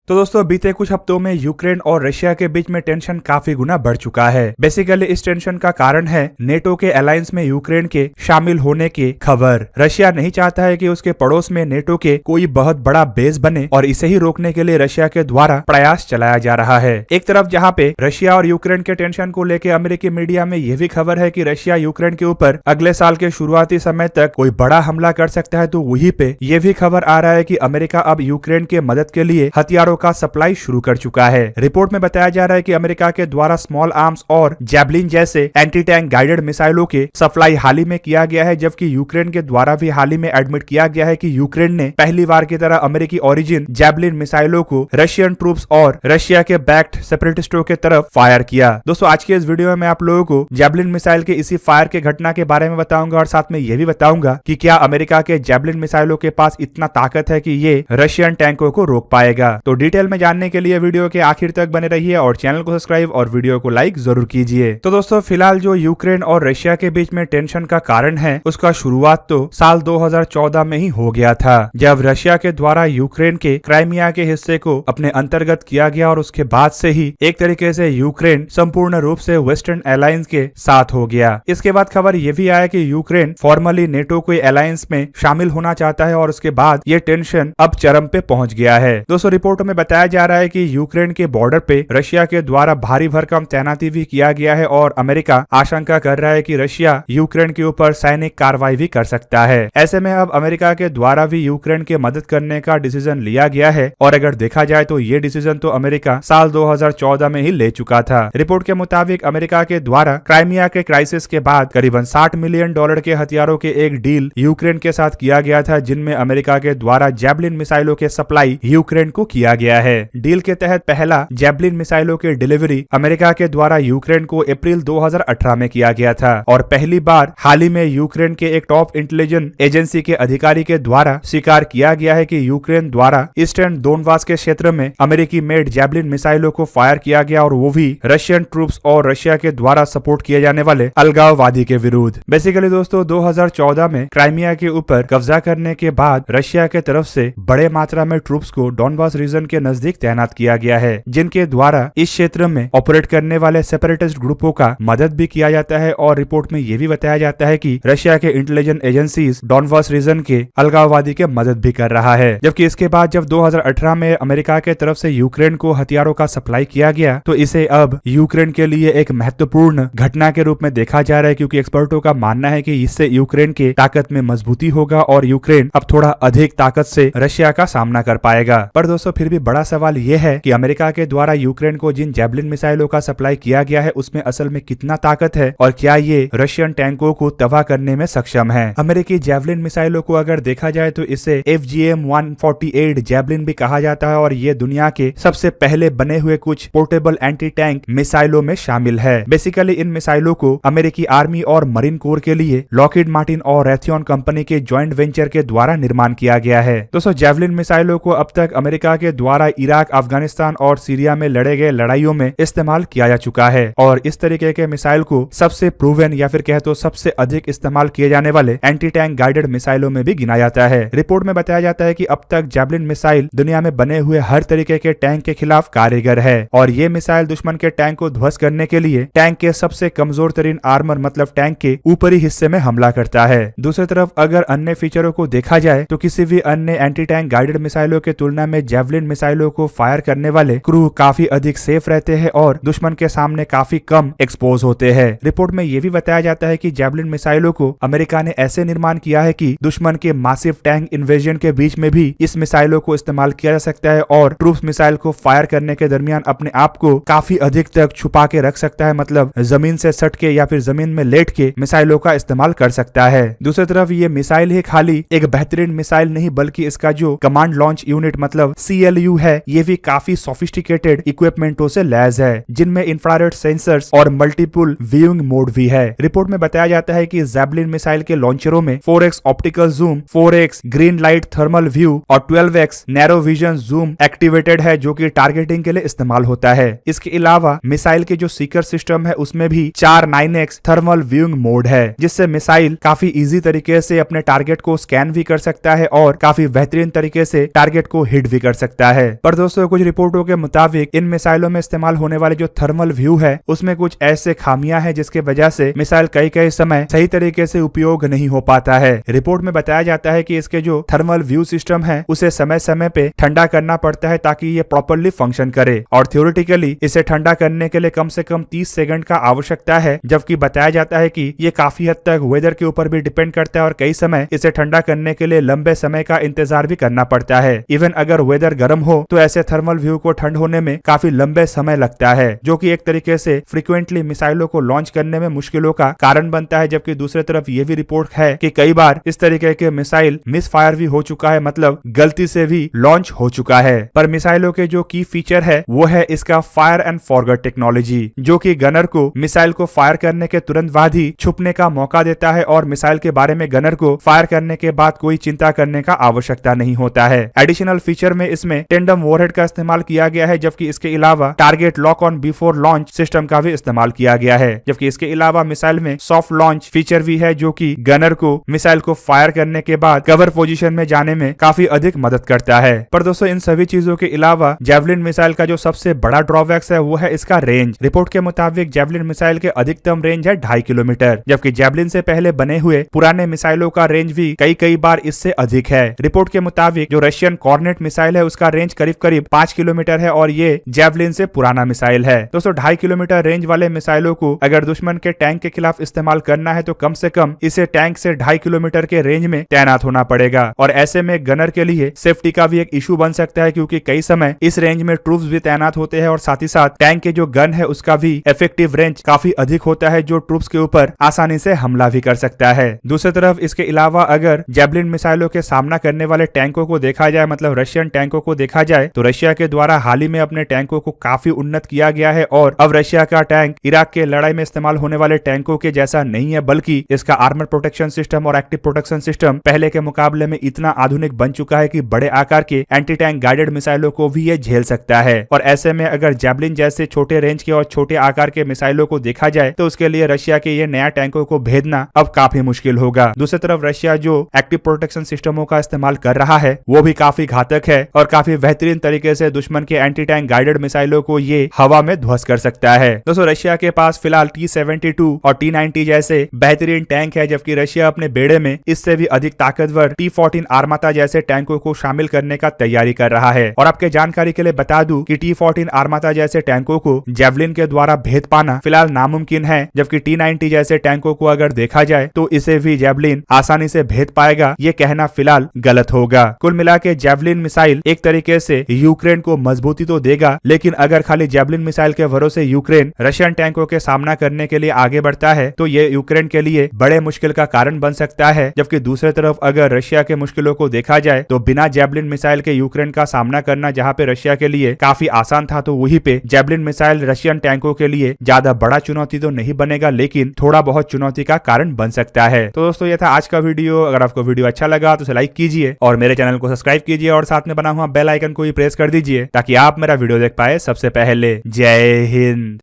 तो दोस्तों बीते कुछ हफ्तों में यूक्रेन और रशिया के बीच में टेंशन काफी गुना बढ़ चुका है। बेसिकली इस टेंशन का कारण है नेटो के अलायंस में यूक्रेन के शामिल होने की खबर। रशिया नहीं चाहता है कि उसके पड़ोस में नेटो के कोई बहुत बड़ा बेस बने और इसे ही रोकने के लिए रशिया के द्वारा प्रयास चलाया जा रहा है। एक तरफ जहाँ पे रशिया और यूक्रेन के टेंशन को लेकर अमेरिकी मीडिया में यह भी खबर है कि रशिया यूक्रेन के ऊपर अगले साल के शुरुआती समय तक कोई बड़ा हमला कर सकता है, तो वहीं पे यह भी खबर आ रहा है कि अमेरिका अब यूक्रेन के मदद के लिए हथियारों का सप्लाई शुरू कर चुका है। रिपोर्ट में बताया जा रहा है कि अमेरिका के द्वारा स्मॉल आर्म्स और जैवलिन जैसे एंटी टैंक गाइडेड मिसाइलों के सप्लाई हाल ही में किया गया है, जबकि यूक्रेन के द्वारा भी हाल ही में एडमिट किया गया है कि यूक्रेन ने पहली बार की तरह अमेरिकी ओरिजिन जैवलिन मिसाइलों को रशियन ट्रूप्स और रशिया के बैक्ड सेपरेटिस्टों के तरफ फायर किया। दोस्तों आज के इस वीडियो में मैं आप लोगों को जैवलिन मिसाइल के इसी फायर के घटना के बारे में बताऊंगा और साथ में यह भी बताऊंगा कि क्या अमेरिका के जैवलिन मिसाइलों के पास इतना ताकत है कि ये रशियन टैंकों को रोक पाएगा। तो डिटेल में जानने के लिए वीडियो के आखिर तक बने रहिए और चैनल को सब्सक्राइब और वीडियो को लाइक जरूर कीजिए। तो दोस्तों फिलहाल जो यूक्रेन और रशिया के बीच में टेंशन का कारण है उसका शुरुआत तो साल 2014 में ही हो गया था, जब रशिया के द्वारा यूक्रेन के क्राइमिया के हिस्से को अपने अंतर्गत किया गया और उसके बाद से ही एक तरीके से यूक्रेन संपूर्ण रूप से वेस्टर्न अलायंस के साथ हो गया। इसके बाद खबर ये भी आया कि यूक्रेन फॉर्मली नेटो के अलायंस में शामिल होना चाहता है और उसके बाद ये टेंशन अब चरम पे पहुंच गया है। दोस्तों रिपोर्टों में बताया जा रहा है कि यूक्रेन के बॉर्डर पे रशिया के द्वारा भारी भरकम तैनाती भी किया गया है और अमेरिका आशंका कर रहा है कि रशिया यूक्रेन के ऊपर सैनिक कार्रवाई भी कर सकता है। ऐसे में अब अमेरिका के द्वारा भी यूक्रेन की मदद करने का डिसीजन लिया गया है और अगर देखा जाए तो ये डिसीजन तो अमेरिका साल 2014 में ही ले चुका था। रिपोर्ट के मुताबिक अमेरिका के द्वारा क्राइमिया के क्राइसिस के बाद करीबन $60 मिलियन के हथियारों के एक डील यूक्रेन के साथ किया गया था, जिनमें अमेरिका के द्वारा जैवलिन मिसाइलों के सप्लाई यूक्रेन को किया गया है। डील के तहत पहला जैवलिन मिसाइलों की डिलीवरी अमेरिका के द्वारा यूक्रेन को अप्रैल 2018 में किया गया था और पहली बार हाल ही में यूक्रेन के एक टॉप इंटेलिजेंस एजेंसी के अधिकारी के द्वारा स्वीकार किया गया है कि यूक्रेन द्वारा ईस्टर्न दोनबास के क्षेत्र में अमेरिकी मेड जैवलिन मिसाइलों को फायर किया गया और वो भी रशियन ट्रूप्स और रशिया के द्वारा सपोर्ट किए जाने वाले अलगाववादी के विरुद्ध। बेसिकली दोस्तों 2014 में क्राइमिया के ऊपर कब्जा करने के बाद रशिया के तरफ से बड़े मात्रा में ट्रूप्स को डॉनबास रीजन के नजदीक तैनात किया गया है, जिनके द्वारा इस क्षेत्र में ऑपरेट करने वाले सेपरेटिस्ट ग्रुपों का मदद भी किया जाता है। और रिपोर्ट में यह भी बताया जाता है कि रशिया के इंटेलिजेंस एजेंसीज डॉनबास रीजन के अलगाववादी के मदद भी कर रहा है। जबकि इसके बाद जब 2018 में अमेरिका के तरफ से यूक्रेन को हथियारों का सप्लाई किया गया तो इसे अब यूक्रेन के लिए एक महत्वपूर्ण घटना के रूप में देखा जा रहा है, क्योंकि एक्सपर्टों का मानना है कि इससे यूक्रेन के ताकत में मजबूती होगा और यूक्रेन अब थोड़ा अधिक ताकत से रशिया का सामना कर पाएगा। पर दोस्तों फिर भी बड़ा सवाल यह है कि अमेरिका के द्वारा यूक्रेन को जिन जैवलिन मिसाइलों का सप्लाई किया गया है उसमें असल में कितना ताकत है और क्या ये रशियन टैंकों को तबाह करने में सक्षम है। अमेरिकी जैवलिन मिसाइलों को अगर देखा जाए तो इसे FGM-148 जैवलिन भी कहा जाता है और ये दुनिया के सबसे पहले बने हुए कुछ पोर्टेबल एंटी टैंक मिसाइलों में शामिल है। बेसिकली इन मिसाइलों को अमेरिकी आर्मी और मरीन कोर के लिए लॉकहीड मार्टिन और रैथियन कंपनी के ज्वाइंट वेंचर के द्वारा निर्माण किया गया है। दोस्तों जैवलिन मिसाइलों को अब तक अमेरिका के द्वारा इराक, अफगानिस्तान और सीरिया में लड़े गए लड़ाइयों में इस्तेमाल किया जा चुका है और इस तरीके के मिसाइल को सबसे प्रूवन या फिर कहे तो सबसे अधिक इस्तेमाल किए जाने वाले एंटी टैंक गाइडेड मिसाइलों में भी गिना जाता है। रिपोर्ट में बताया जाता है कि अब तक जैवलिन मिसाइल दुनिया में बने हुए हर तरीके के टैंक के खिलाफ कारगर है और ये मिसाइल दुश्मन के टैंक को ध्वस्त करने के लिए टैंक के सबसे कमजोर तरीन आर्मर मतलब टैंक के ऊपरी हिस्से में हमला करता है। दूसरी तरफ अगर अन्य फीचरों को देखा जाए तो किसी भी अन्य एंटी टैंक गाइडेड मिसाइलों के तुलना में जैवलिन मिसाइलों को फायर करने वाले क्रू काफी अधिक सेफ रहते हैं और दुश्मन के सामने काफी कम एक्सपोज होते हैं। रिपोर्ट में यह भी बताया जाता है कि जैवलिन मिसाइलों को अमेरिका ने ऐसे निर्माण किया है कि दुश्मन के मासिव टैंक इन्वेजन के बीच में भी इस मिसाइलों को इस्तेमाल किया जा सकता है और ट्रूप्स मिसाइल को फायर करने के दरमियान अपने आप को काफी अधिक तक छुपा के रख सकता है, मतलब जमीन से सट के या फिर जमीन में लेट के मिसाइलों का इस्तेमाल कर सकता है। दूसरी तरफ ये मिसाइल ही खाली एक बेहतरीन मिसाइल नहीं बल्कि इसका जो कमांड लॉन्च यूनिट मतलब CLU है ये भी काफी सोफिस्टिकेटेड इक्विपमेंटों से लैस है, जिनमें इंफ्रारेड सेंसर्स और मल्टीपल व्यूइंग मोड भी है। रिपोर्ट में बताया जाता है कि जैवलिन मिसाइल के लॉन्चरों में 4x optical zoom, 4x green light thermal view और 12x narrow vision zoom activated है, जो कि टारगेटिंग के लिए इस्तेमाल होता है। इसके अलावा मिसाइल के जो सीकर सिस्टम है उसमें भी 4 9x थर्मल व्यूइंग मोड है, जिससे मिसाइल काफी इजी तरीके से अपने टारगेट को स्कैन भी कर सकता है और काफी बेहतरीन तरीके से टारगेट को हिट भी कर सकता है। पर दोस्तों कुछ रिपोर्टों के मुताबिक इन मिसाइलों में इस्तेमाल होने वाले जो थर्मल व्यू है उसमें कुछ ऐसे खामियां हैं जिसके वजह से मिसाइल कई समय सही तरीके से उपयोग नहीं हो पाता है। रिपोर्ट में बताया जाता है कि इसके जो थर्मल व्यू सिस्टम है उसे समय समय पे ठंडा करना पड़ता है ताकि ये प्रॉपर्ली फंक्शन करे, और थ्योरेटिकली इसे ठंडा करने के लिए कम से कम 30 सेकंड का आवश्यकता है, जबकि बताया जाता है कि ये काफी हद तक वेदर के ऊपर भी डिपेंड करता है और कई समय इसे ठंडा करने के लिए लंबे समय का इंतजार भी करना पड़ता है। इवन अगर वेदर गर्म हो तो ऐसे थर्मल व्यू को ठंड होने में काफी लंबे समय लगता है, जो कि एक तरीके से फ्रीक्वेंटली मिसाइलों को लॉन्च करने में मुश्किलों का कारण बनता है। जबकि दूसरी तरफ ये भी रिपोर्ट है कि कई बार इस तरीके के मिसाइल मिस फायर भी हो चुका है, मतलब गलती से भी लॉन्च हो चुका है। पर मिसाइलों के जो की फीचर है वो है इसका फायर एंड फॉरगेट टेक्नोलॉजी, जो कि गनर को मिसाइल को फायर करने के तुरंत बाद ही छुपने का मौका देता है और मिसाइल के बारे में गनर को फायर करने के बाद कोई चिंता करने का आवश्यकता नहीं होता है। एडिशनल फीचर में इसमें टेंडम वॉरहेड का इस्तेमाल किया गया है, जबकि इसके अलावा target lock on before launch system का भी इस्तेमाल किया गया है। जबकि इसके अलावा मिसाइल में सॉफ्ट लॉन्च फीचर भी है, जो कि गनर को मिसाइल को फायर करने के बाद कवर पोजीशन में जाने में काफी अधिक मदद करता है। पर दोस्तों इन सभी चीजों के अलावा जेवलिन मिसाइल का जो सबसे बड़ा ड्रॉबैक्स है वो है इसका रेंज। रिपोर्ट के मुताबिक जेवलिन मिसाइल के अधिकतम रेंज है 2.5 किलोमीटर, जबकि जेवलिन से पहले बने हुए पुराने मिसाइलों का रेंज भी कई बार इससे अधिक है। रिपोर्ट के मुताबिक जो रशियन कॉर्नेट मिसाइल है उसका रेंज करीब 5 किलोमीटर है और ये जेवलिन से पुराना मिसाइल है। दोस्तों 2.5 किलोमीटर रेंज वाले मिसाइलों को अगर दुश्मन के टैंक के खिलाफ इस्तेमाल करना है तो कम से कम इसे टैंक से 2.5 किलोमीटर के रेंज में तैनात होना पड़ेगा, और ऐसे में गनर के लिए सेफ्टी का भी एक इशू बन सकता है, क्योंकि कई समय इस रेंज में ट्रूप्स भी तैनात होते हैं और साथ ही साथ टैंक के जो गन है उसका भी इफेक्टिव रेंज काफी अधिक होता है, जो ट्रूप्स के ऊपर आसानी से हमला भी कर सकता है। दूसरी तरफ इसके अलावा अगर जेवलिन मिसाइलों के सामना करने वाले टैंकों को देखा जाए, मतलब रशियन टैंकों को देखा जाए, तो रशिया के द्वारा हाल ही में अपने टैंकों को काफी उन्नत किया गया है और अब रशिया का टैंक इराक के लड़ाई में इस्तेमाल होने वाले टैंकों के जैसा नहीं है, बल्कि इसका आर्मर प्रोटेक्शन सिस्टम और एक्टिव प्रोटेक्शन सिस्टम पहले के मुकाबले में इतना आधुनिक बन चुका है कि बड़े आकार के एंटी टैंक गाइडेड मिसाइलों को भी ये झेल सकता है। और ऐसे में अगर जेवलिन जैसे छोटे रेंज के और छोटे आकार के मिसाइलों को देखा जाए तो उसके लिए रशिया के ये नया टैंकों को भेजना अब काफी मुश्किल होगा। दूसरी तरफ रशिया जो एक्टिव प्रोटेक्शन सिस्टमों का इस्तेमाल कर रहा है वो भी काफी घातक है और काफी बेहतरीन तरीके से दुश्मन के एंटी टैंक गाइडेड मिसाइलों को ये हवा में ध्वस्त कर सकता है। दोस्तों रशिया के पास फिलहाल T-72 और T-90 जैसे बेहतरीन टैंक है, जबकि रशिया अपने बेड़े में इससे भी अधिक ताकतवर T-14 आर्माता जैसे टैंकों को शामिल करने का तैयारी कर रहा है। और आपके जानकारी के लिए बता दूं कि T-14 आर्माता जैसे टैंकों को जेवलिन के द्वारा भेद पाना फिलहाल नामुमकिन है, जबकि T-90 जैसे टैंकों को अगर देखा जाए तो इसे भी जेवलिन आसानी से भेद पाएगा, ये कहना फिलहाल गलत होगा। कुल मिला के जेवलिन मिसाइल एक तरीके से यूक्रेन को मजबूती तो देगा, लेकिन अगर खाली जेवलिन मिसाइल के भरोसे यूक्रेन रशियन टैंकों के सामना करने के लिए आगे बढ़ता है तो ये यूक्रेन के लिए बड़े मुश्किल का कारण बन सकता है। जबकि दूसरी तरफ अगर रशिया के मुश्किलों को देखा जाए तो बिना जेवलिन मिसाइल के यूक्रेन का सामना करना जहां पे रशिया के लिए काफी आसान था, तो वहीं पे जेवलिन मिसाइल रशियन टैंकों के लिए ज्यादा बड़ा चुनौती तो नहीं बनेगा, लेकिन थोड़ा बहुत चुनौती का कारण बन सकता है। तो दोस्तों ये था आज का वीडियो। अगर आपको वीडियो अच्छा लगा तो उसे लाइक कीजिए और मेरे चैनल को सब्सक्राइब कीजिए और साथ में बना हुआ बेल आइकन को भी प्रेस कर दीजिए ताकि आप मेरा वीडियो देख पाए सबसे पहले। जय हिंद।